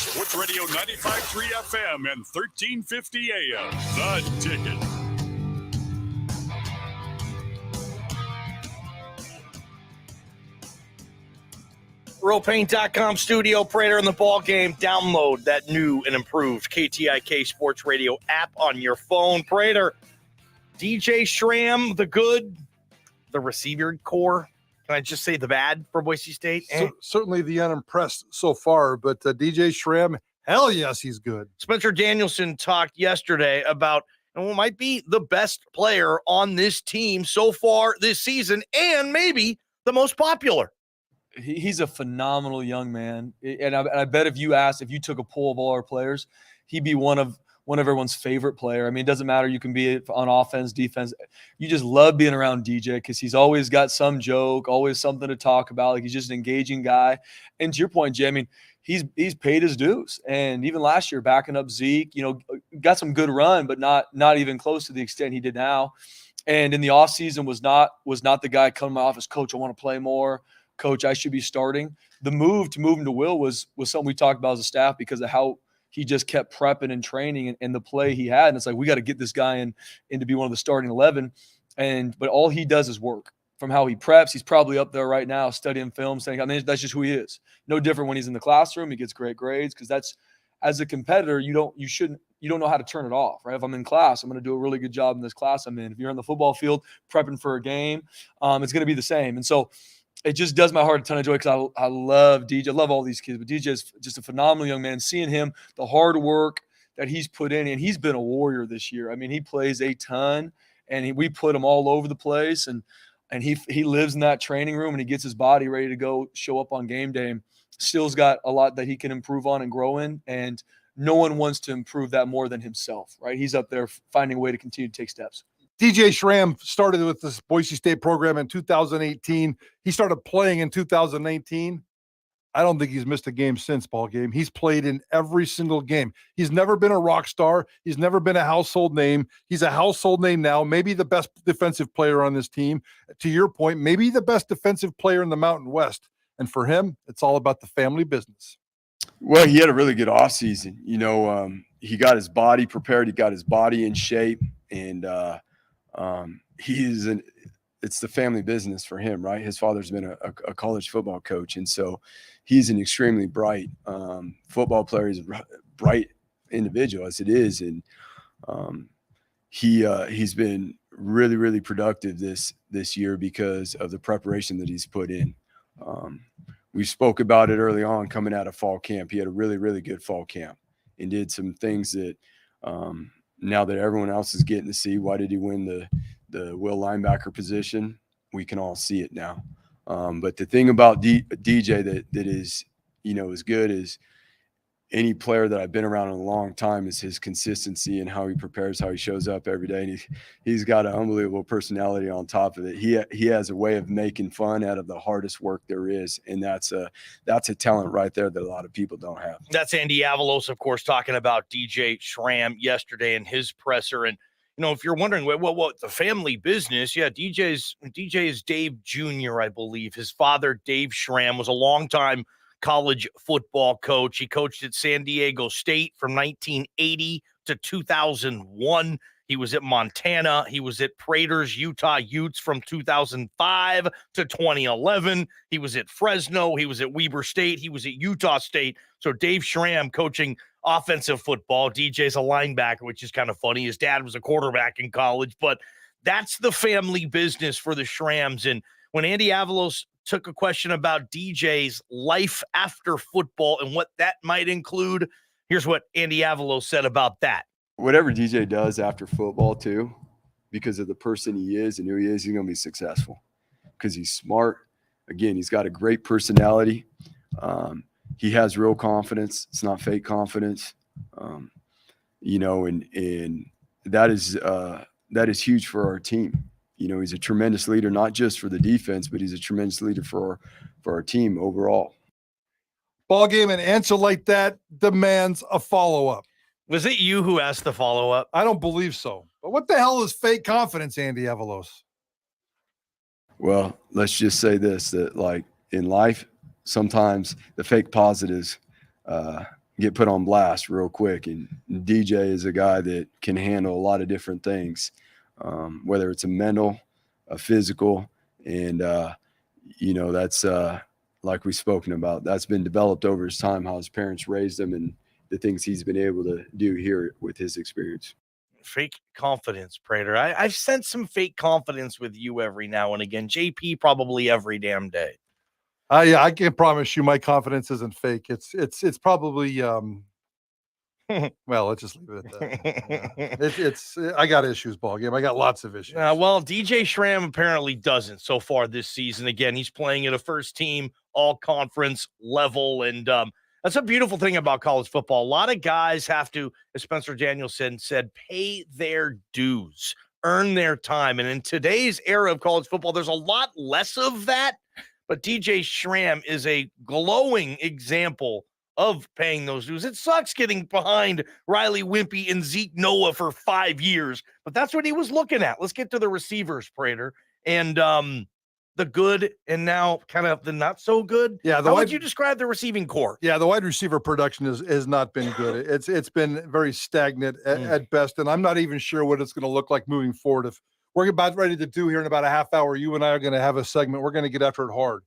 Sports Radio 95.3 FM and 1350 AM. The Ticket. RealPaint.com studio, Prater in the ball game. Download that new and improved KTIK Sports Radio app on your phone. Prater, DJ Schramm, the good, the receiver core. Can I just say the bad for Boise State? Certainly the unimpressed so far, but DJ Schramm, hell yes, he's good. Spencer Danielson talked yesterday about what might be the best player on this team so far this season and maybe the most popular. He's a phenomenal young man, and I bet if you took a poll of all our players, he'd be one of everyone's favorite player. I mean, it doesn't matter. You can be on offense, defense. You just love being around DJ because he's always got some joke, always something to talk about. Like, he's just an engaging guy. And to your point, Jay, I mean, he's paid his dues. And even last year, backing up Zeke, got some good run, but not even close to the extent he did now. And in the offseason was not the guy coming to my office, coach, I want to play more. Coach, I should be starting. The move to move him to Will was something we talked about as a staff because of how he just kept prepping and training and the play he had. And it's like, we got to get this guy in to be one of the starting 11. But all he does is work. From how he preps, he's probably up there right now studying film, saying, I mean, that's just who he is. No different when he's in the classroom. He gets great grades because that's, as a competitor, you don't know how to turn it off, right? If I'm in class, I'm going to do a really good job in this class I'm in. If you're on the football field prepping for a game, it's going to be the same. And so it just does my heart a ton of joy because I love DJ. I love all these kids, but DJ is just a phenomenal young man. Seeing him, the hard work that he's put in, and he's been a warrior this year. I mean, he plays a ton, and we put him all over the place, and he lives in that training room, and he gets his body ready to go show up on game day. And still's got a lot that he can improve on and grow in, and no one wants to improve that more than himself, right? He's up there finding a way to continue to take steps. DJ Schramm started with this Boise State program in 2018. He started playing in 2019. I don't think he's missed a game since ball game. He's played in every single game. He's never been a rock star. He's never been a household name. He's a household name now, maybe the best defensive player on this team. To your point, maybe the best defensive player in the Mountain West. And for him, it's all about the family business. Well, he had a really good offseason. He got his body prepared. He got his body in shape, and it's the family business for him, right? His father's been a college football coach, and so he's an extremely bright football player. He's a bright individual, as it is, and he's been really, really productive this year because of the preparation that he's put in. We spoke about it early on coming out of fall camp. He had a really, really good fall camp and did some things that now that everyone else is getting to see. Why did he win the Will linebacker position? We can all see it now. But the thing about DJ that is, is good is any player that I've been around in a long time is his consistency and how he prepares, how he shows up every day. And he's got an unbelievable personality on top of it. He has a way of making fun out of the hardest work there is. And that's a talent right there that a lot of people don't have. That's Andy Avalos, of course, talking about DJ Schramm yesterday in his presser. And, if you're wondering, what the family business, yeah, DJ is Dave Jr., I believe. His father, Dave Schramm, was a longtime college football coach. He coached at San Diego State from 1980 to 2001. He was at Montana. He was at Prater's Utah Utes from 2005 to 2011. He was at Fresno. He was at Weber State. He was at Utah State. So Dave Schramm coaching offensive football. DJ's a linebacker, which is kind of funny. His dad was a quarterback in college, but that's the family business for the Schramms. And when Andy Avalos took a question about DJ's life after football and what that might include, here's what Andy Avalos said about that. Whatever DJ does after football, too, because of the person he is and who he is, he's going to be successful because he's smart. Again, he's got a great personality. He has real confidence. It's not fake confidence. And that is huge for our team. He's a tremendous leader, not just for the defense, but he's a tremendous leader for our team overall. Ball game, an answer like that demands a follow-up. Was it you who asked the follow-up? I don't believe so. But what the hell is fake confidence, Andy Avalos? Well, let's just say this, that like in life, sometimes the fake positives get put on blast real quick. And DJ is a guy that can handle a lot of different things, whether it's a mental, a physical, and that's like we've spoken about. That's been developed over his time, how his parents raised him, and the things he's been able to do here with his experience. Fake confidence, Prater. I've sensed some fake confidence with you every now and again. JP probably every damn day. Yeah, I can promise you my confidence isn't fake. It's probably well, let's just leave it at that. Yeah. I got issues, ball game. I got lots of issues. Well, DJ Schramm apparently doesn't so far this season. Again, he's playing at a first team all conference level. And that's a beautiful thing about college football. A lot of guys have to, as Spencer Danielson said, pay their dues, earn their time. And in today's era of college football, there's a lot less of that. But DJ Schramm is a glowing example of paying those dues. It sucks getting behind Riley Wimpy and Zeke Noah for 5 years, but that's what he was looking at. Let's get to the receivers, Prater, and the good and now kind of the not so good. Yeah, how would you describe the receiving core? Yeah, the wide receiver production has not been good. It's been very stagnant at best, and I'm not even sure what it's going to look like moving forward. If we're about ready to do here in about a half hour, you and I are going to have a segment. We're going to get after it hard.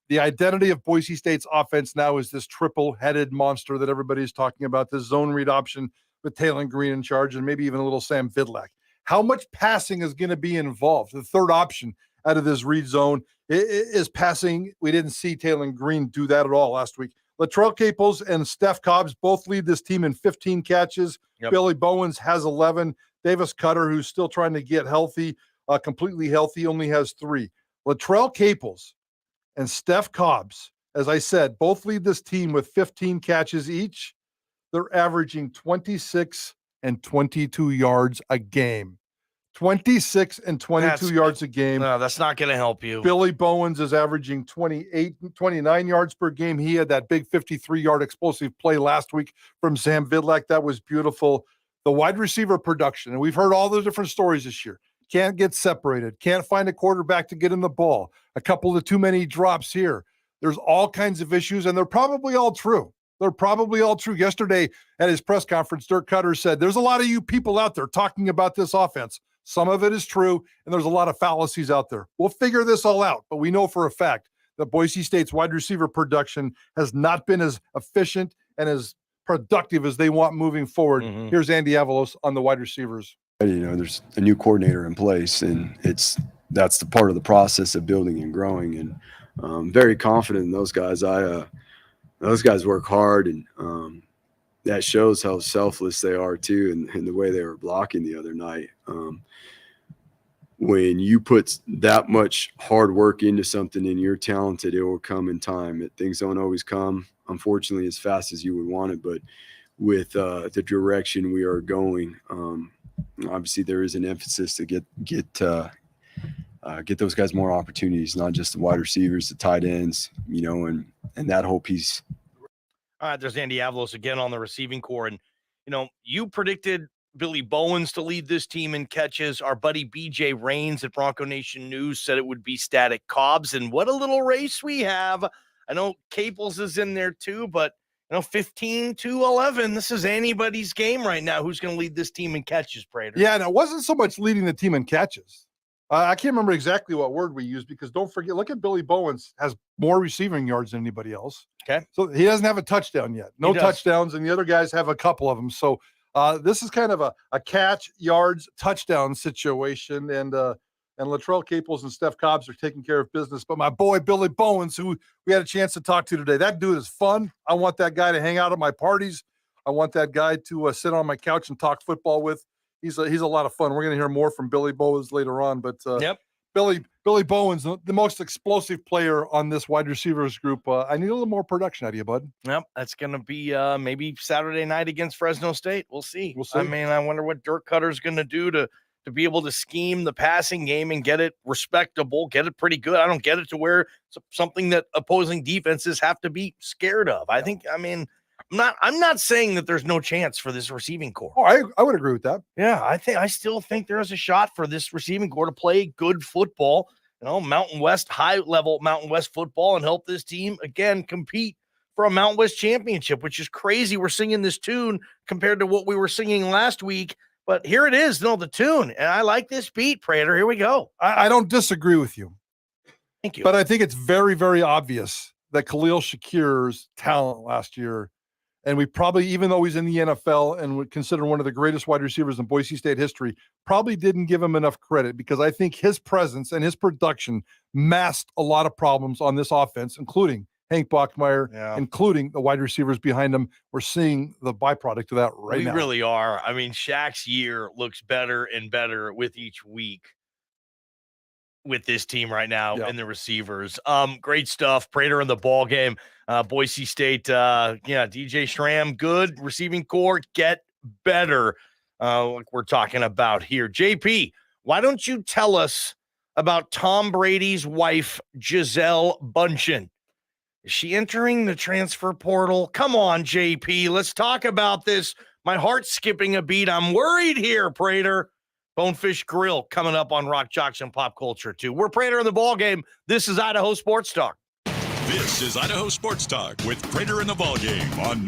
The identity of Boise State's offense now is this triple-headed monster that everybody's talking about, this zone read option with Taylor Green in charge and maybe even a little Sam Vidlac. How much passing is going to be involved? The third option out of this read zone is passing. We didn't see Taylor Green do that at all last week. Latrell Caples and Steph Cobbs both lead this team in 15 catches. Yep. Billy Bowens has 11. Davis Cutter, who's still trying to get healthy, completely healthy, only has 3. Latrell Caples and Steph Cobbs, as I said, both lead this team with 15 catches each. They're averaging 26 and 22 yards a game. 26 and 22 yards a game. No, that's not going to help you. Billy Bowens is averaging 29 yards per game. He had that big 53-yard explosive play last week from Sam Vidlac. That was beautiful. The wide receiver production, and we've heard all the different stories this year. Can't get separated. Can't find a quarterback to get him the ball. A couple of too many drops here. There's all kinds of issues, and they're probably all true. Yesterday at his press conference, Dirk Cutter said, there's a lot of you people out there talking about this offense. Some of it is true, and there's a lot of fallacies out there. We'll figure this all out, but we know for a fact that Boise State's wide receiver production has not been as efficient and as productive as they want moving forward. Mm-hmm. Here's Andy Avalos on the wide receivers. There's a new coordinator in place, and that's the part of the process of building and growing. And I'm very confident in those guys. Those guys work hard, and that shows how selfless they are too, and the way they were blocking the other night. When you put that much hard work into something and you're talented, it will come in time. Things don't always come, unfortunately, as fast as you would want it, but with the direction we are going, obviously there is an emphasis to get those guys more opportunities, not just the wide receivers, the tight ends, and that whole piece. All right, there's Andy Avalos again on the receiving core. And, you predicted Billy Bowens to lead this team in catches. Our buddy BJ Rains at Bronco Nation News said it would be Static Cobbs. And what a little race we have. I know Caples is in there too, but 15 to 11. This is anybody's game right now. Who's going to lead this team in catches, Prater? Yeah, and it wasn't so much leading the team in catches. I can't remember exactly what word we used, because don't forget, look at Billy Bowens has more receiving yards than anybody else. Okay. So he doesn't have a touchdown yet. No touchdowns, and the other guys have a couple of them. So this is kind of a catch, yards, touchdown situation. And Latrell Caples and Steph Cobbs are taking care of business. But my boy, Billy Bowens, who we had a chance to talk to today, that dude is fun. I want that guy to hang out at my parties. I want that guy to sit on my couch and talk football with. He's a lot of fun. We're going to hear more from Billy Bowens later on, but Billy Bowens, the most explosive player on this wide receivers group. I need a little more production out of you, bud. Yep, that's going to be maybe Saturday night against Fresno State. We'll see. I mean, I wonder what Dirk Cutter's going to do to be able to scheme the passing game and get it respectable, get it pretty good. I don't get it to where it's something that opposing defenses have to be scared of. I'm not saying that there's no chance for this receiving core. Oh, I would agree with that. Yeah, I still think there is a shot for this receiving core to play good football, Mountain West, high-level Mountain West football, and help this team, again, compete for a Mountain West championship, which is crazy. We're singing this tune compared to what we were singing last week, but here it is. No, the tune. And I like this beat, Prater. Here we go. I don't disagree with you. Thank you. But I think it's very, very obvious that Khalil Shakir's talent last year, and we probably, even though he's in the NFL and would consider one of the greatest wide receivers in Boise State history, probably didn't give him enough credit, because I think his presence and his production masked a lot of problems on this offense, including Hank Bachmeier, including the wide receivers behind him. We're seeing the byproduct of that right now. We really are. I mean, Shaq's year looks better and better with each week with this team right now and the receivers. Great stuff. Prater in the ball game. Boise State, DJ Schramm, good receiving core, get better. Like we're talking about here. JP, why don't you tell us about Tom Brady's wife, Gisele Bündchen? Is she entering the transfer portal? Come on, JP. Let's talk about this. My heart's skipping a beat. I'm worried here, Prater. Bonefish Grill coming up on Rock Jocks and Pop Culture, too. We're Prater in the ball game. This is Idaho Sports Talk. This is Idaho Sports Talk with Prater in the ball game on